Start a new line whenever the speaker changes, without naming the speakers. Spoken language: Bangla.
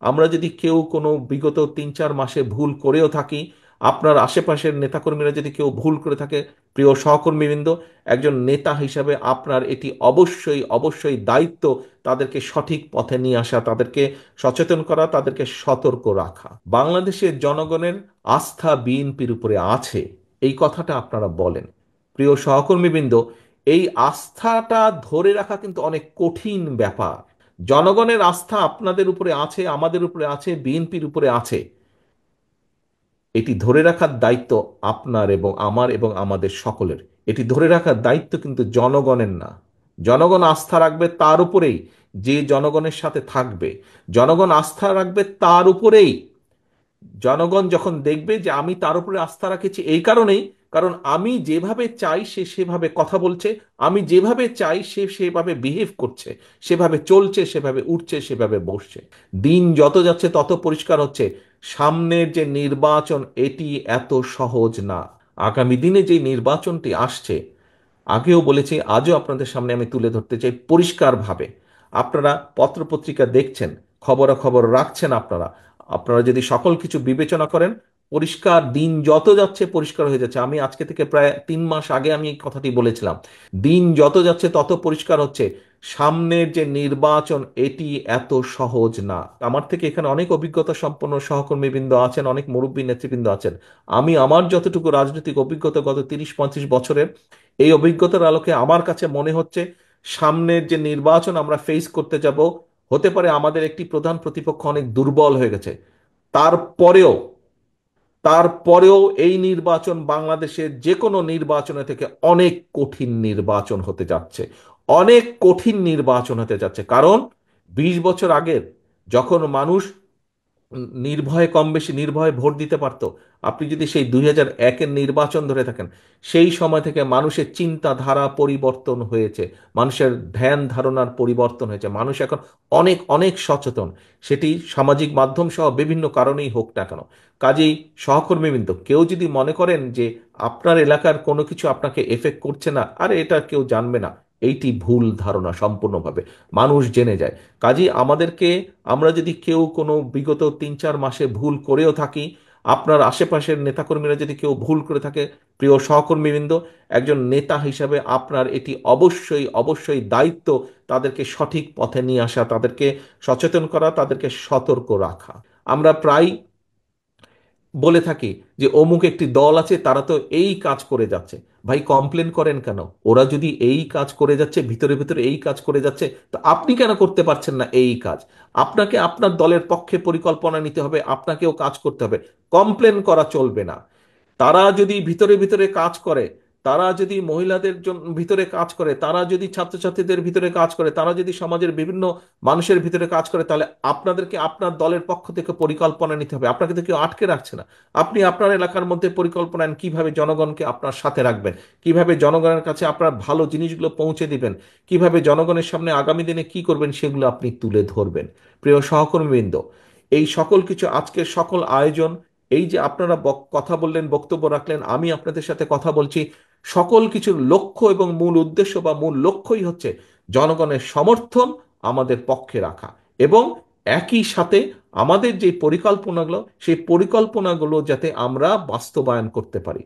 আমরা যদি কেউ কোনো বিগত 3-4 মাসে ভুল করেও থাকি, আপনার আশেপাশের নেতাকর্মীরা যদি কেউ ভুল করে থাকে, প্রিয় সহকর্মীবৃন্দ, একজন নেতা হিসাবে আপনার এটি অবশ্যই অবশ্যই দায়িত্ব তাদেরকে সঠিক পথে নিয়ে আসা, তাদেরকে সচেতন করা, তাদেরকে সতর্ক রাখা। বাংলাদেশের জনগণের আস্থা বিএনপির উপরে আছে, এই কথাটা আপনারা বলেন। প্রিয় সহকর্মীবৃন্দ, এই আস্থাটা ধরে রাখা কিন্তু অনেক কঠিন ব্যাপার। জনগণের আস্থা আপনাদের উপরে আছে, আমাদের উপরে আছে, বিএনপির উপরে আছে। এটি ধরে রাখার দায়িত্ব আপনার এবং আমার এবং আমাদের সকলের। এটি ধরে রাখার দায়িত্ব কিন্তু জনগণের না। জনগণ আস্থা রাখবে তার উপরেই যে জনগণের সাথে থাকবে। জনগণ আস্থা রাখবে তার উপরেই জনগণ যখন দেখবে যে আমি তার উপরে আস্থা রাখেছি এই কারণেই, কারণ আমি যেভাবে চাই সে সেভাবে কথা বলছে, আমি যেভাবে চাই সে সেভাবে বিহেভ করছে, সেভাবে চলছে, সেভাবে উঠছে, সেভাবে বসছে। দিন যত যাচ্ছে তত পরিষ্কার হচ্ছে সামনের যে নির্বাচন এটি এত সহজ না। আগামী দিনে যে নির্বাচনটি আসছে, আগেও বলেছি, আজও আপনাদের সামনে আমি তুলে ধরতে চাই পরিষ্কারভাবে। আপনারা পত্রপত্রিকা দেখছেন, খবরাখবর রাখছেন, আপনারা আপনারা যদি সকল কিছু বিবেচনা করেন, পরিষ্কার দিন যত যাচ্ছে পরিষ্কার হয়ে যাচ্ছে। আমি আজকে থেকে প্রায় 3 মাস আগে আমি এই কথাটি বলেছিলাম। দিন যত যাচ্ছে তত পরিষ্কার হচ্ছে সামনের যে নির্বাচন এটি এত সহজ না। আমার থেকে এখানে অনেক অভিজ্ঞতা সম্পন্ন সহকর্মীবৃন্দ আছেন, অনেক মুরব্বী নেতৃবৃন্দ আছেন। আমি আমার যতটুকু রাজনৈতিক অভিজ্ঞতা গত 30-35 বছরের, এই অভিজ্ঞতার আলোকে আমার কাছে মনে হচ্ছে সামনের যে নির্বাচন আমরা ফেস করতে যাব, হতে পারে আমাদের একটি প্রধান প্রতিপক্ষ অনেক দুর্বল হয়ে গেছে। তারপরেও তারপরেও এই নির্বাচন বাংলাদেশের যে কোনো নির্বাচনের থেকে অনেক কঠিন নির্বাচন হতে যাচ্ছে। অনেক কঠিন নির্বাচন হতে যাচ্ছে, কারণ 20 বছর আগের যখন মানুষ নির্ভয়ে, কম বেশি নির্ভয়ে ভোট দিতে পারতো, আপনি যদি সেই 2001-এর নির্বাচন ধরে থাকেন, সেই সময় থেকে মানুষের চিন্তাধারা পরিবর্তন হয়েছে, মানুষের ধ্যান ধারণার পরিবর্তন হয়েছে। মানুষ এখন অনেক অনেক সচেতন, সেটি সামাজিক মাধ্যম সহ বিভিন্ন কারণেই হোক না কেন। কাজেই সহকর্মীবৃন্দ, কেউ যদি মনে করেন যে আপনার এলাকার কোনো কিছু আপনাকে এফেক্ট করছে না, আরে এটা কেউ জানবে না, এইটি ভুল ধারণা সম্পূর্ণভাবে। মানুষ জেনে যায়। কাজেই আমরা যদি কেউ কোনো বিগত 3-4 মাসে ভুল করেও থাকি, আপনার আশেপাশের নেতাকর্মীরা যদি কেউ ভুল করে থাকে, প্রিয় সহকর্মীবৃন্দ, একজন নেতা হিসাবে আপনার এটি অবশ্যই অবশ্যই দায়িত্ব তাদেরকে সঠিক পথে নিয়ে আসা, তাদেরকে সচেতন করা, তাদেরকে সতর্ক রাখা। আমরা প্রায় বলে থাকি যে অমুক একটি দল আছে, তারা তো এই কাজ করে যাচ্ছে। ভাই, কমপ্লেন করেন কেন? ওরা যদি এই কাজ করে যাচ্ছে, ভিতরে ভিতরে এই কাজ করে যাচ্ছে, তো আপনি কেন করতে পারছেন না এই কাজ? আপনাকে আপনার দলের পক্ষে পরিকল্পনা নিতে হবে, আপনাকেও কাজ করতে হবে। কমপ্লেন করা চলবে না। তারা যদি ভিতরে ভিতরে কাজ করে, তারা যদি মহিলাদের জন্য ভিতরে কাজ করে, তারা যদি ছাত্রছাত্রীদের ভিতরে কাজ করে, তারা যদি সমাজের বিভিন্ন মানুষের ভিতরে কাজ করে, তাহলে আপনাদেরকে আপনার দলের পক্ষ থেকে পরিকল্পনা নিতে হবে। আপনাকে তো কেউ আটকে রাখছে না। আপনি আপনার এলাকার মধ্যে পরিকল্পনা নেন, কিভাবে জনগণকে আপনার সাথে রাখবেন, কিভাবে জনগণের কাছে আপনার ভালো জিনিসগুলো পৌঁছে দিবেন, কিভাবে জনগণের সামনে আগামী দিনে কি করবেন সেগুলো আপনি তুলে ধরবেন। প্রিয় সহকর্মীবৃন্দ, এই সকল কিছু, আজকের সকল আয়োজন, এই যে আপনারা কথা বললেন, বক্তব্য রাখলেন, আমি আপনাদের সাথে কথা বলছি, সকল কিছুর লক্ষ্য এবং মূল উদ্দেশ্য বা মূল লক্ষ্যই হচ্ছে জনগণের সমর্থন আমাদের পক্ষে রাখা, এবং একই সাথে আমাদের যে পরিকল্পনাগুলো, সেই পরিকল্পনাগুলো যাতে আমরা বাস্তবায়ন করতে পারি।